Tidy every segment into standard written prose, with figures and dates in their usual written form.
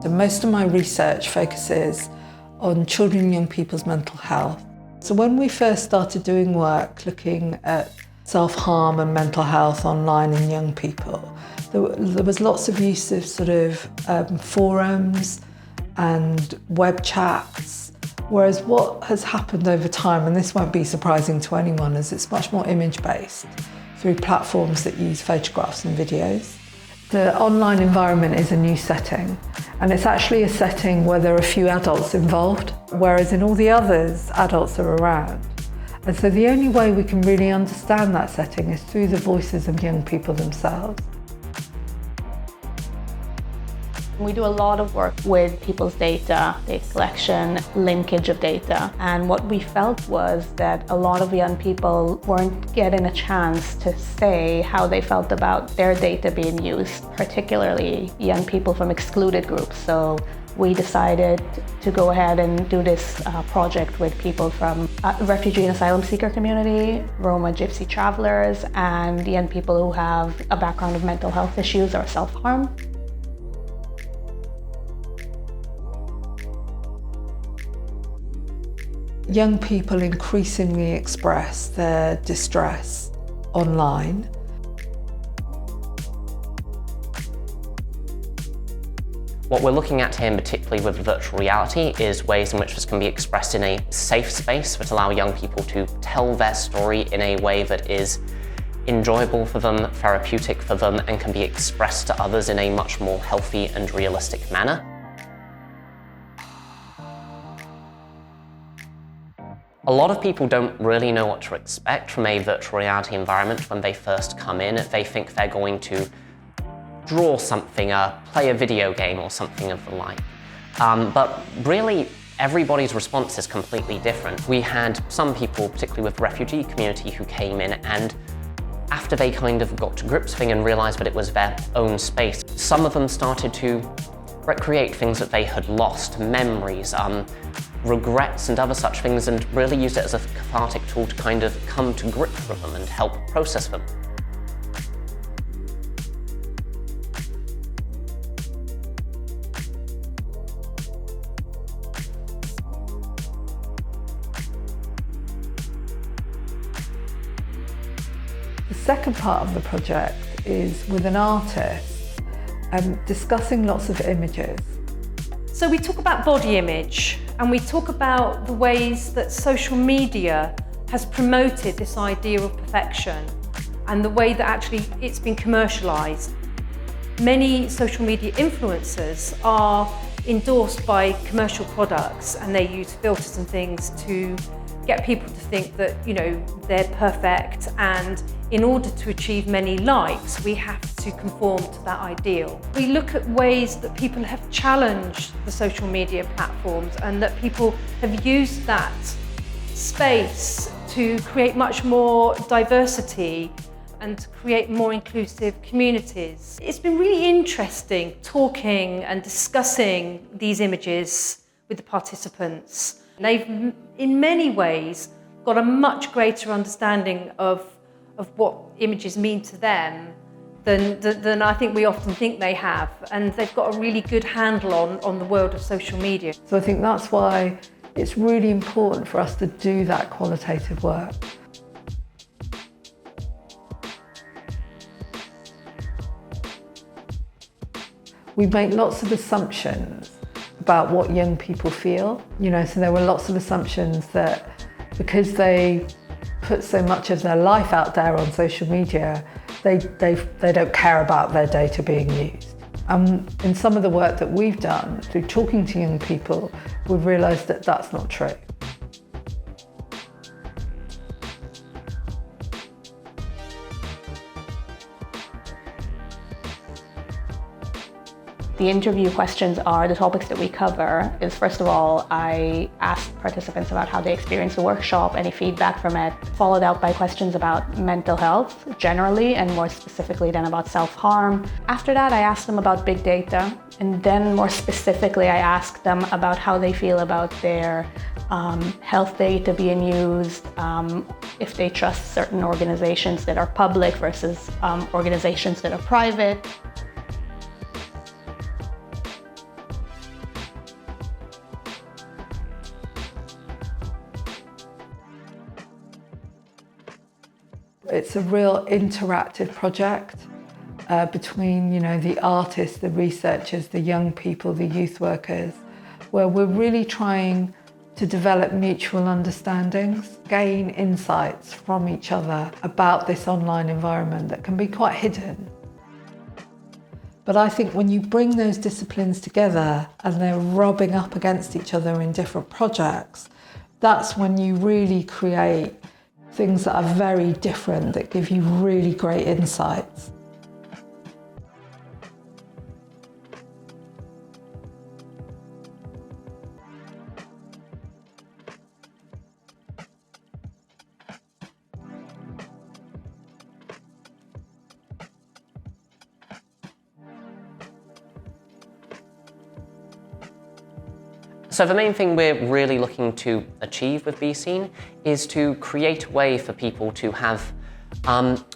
So most of my research focuses on children and young people's mental health. So when we first started doing work looking at self-harm and mental health online in young people, there was lots of use of sort of forums and web chats, whereas what has happened over time, and this won't be surprising to anyone, is it's much more image-based through platforms that use photographs and videos. The online environment is a new setting, and it's actually a setting where there are a few adults involved, whereas in all the others, adults are around. And so the only way we can really understand that setting is through the voices of young people themselves. We do a lot of work with people's data collection, linkage of data. And what we felt was that a lot of young people weren't getting a chance to say how they felt about their data being used, particularly young people from excluded groups. So we decided to go ahead and do this project with people from refugee and asylum seeker community, Roma Gypsy travelers, and young people who have a background of mental health issues or self-harm. Young people increasingly express their distress online. What we're looking at here, particularly with virtual reality, is ways in which this can be expressed in a safe space that allow young people to tell their story in a way that is enjoyable for them, therapeutic for them, and can be expressed to others in a much more healthy and realistic manner. A lot of people don't really know what to expect from a virtual reality environment when they first come in. They think they're going to draw something, play a video game or something of the like. But really, everybody's response is completely different. We had some people, particularly with the refugee community, who came in, and after they kind of got to grips with it and realized that it was their own space, some of them started to recreate things that they had lost, memories, regrets and other such things, and really used it as a cathartic tool to kind of come to grips with them and help process them. The second part of the project is with an artist discussing lots of images. So we talk about body image, and we talk about the ways that social media has promoted this idea of perfection and the way that actually it's been commercialized. Many social media influencers are endorsed by commercial products, and they use filters and things to get people to think that, you know, they're perfect, and in order to achieve many likes, we have to conform to that ideal. We look at ways that people have challenged the social media platforms, and that people have used that space to create much more diversity and to create more inclusive communities. It's been really interesting talking and discussing these images with the participants. They've, in many ways, got a much greater understanding of what images mean to them than I think we often think they have. And they've got a really good handle on the world of social media. So I think that's why it's really important for us to do that qualitative work. We make lots of assumptions about what young people feel. So there were lots of assumptions that because they put so much of their life out there on social media, they don't care about their data being used. And in some of the work that we've done, through talking to young people, we've realised that that's not true. The interview questions are the topics that we cover. Is first of all, I asked participants about how they experienced the workshop, any feedback from it, followed out by questions about mental health generally, and more specifically then about self-harm. After that, I asked them about big data, and then more specifically, I asked them about how they feel about their health data being used, if they trust certain organizations that are public versus organizations that are private. It's a real interactive project between, the artists, the researchers, the young people, the youth workers, where we're really trying to develop mutual understandings, gain insights from each other about this online environment that can be quite hidden. But I think when you bring those disciplines together and they're rubbing up against each other in different projects, that's when you really create things that are very different, that give you really great insights. So the main thing we're really looking to achieve with BeSeen is to create a way for people to have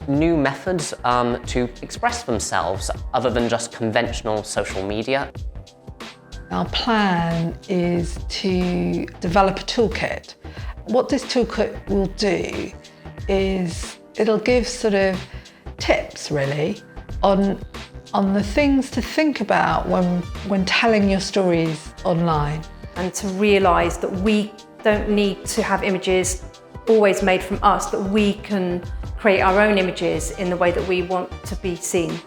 new methods to express themselves other than just conventional social media. Our plan is to develop a toolkit. What this toolkit will do is it'll give sort of tips really on the things to think about when telling your stories online. And to realise that we don't need to have images always made from us, that we can create our own images in the way that we want to be seen.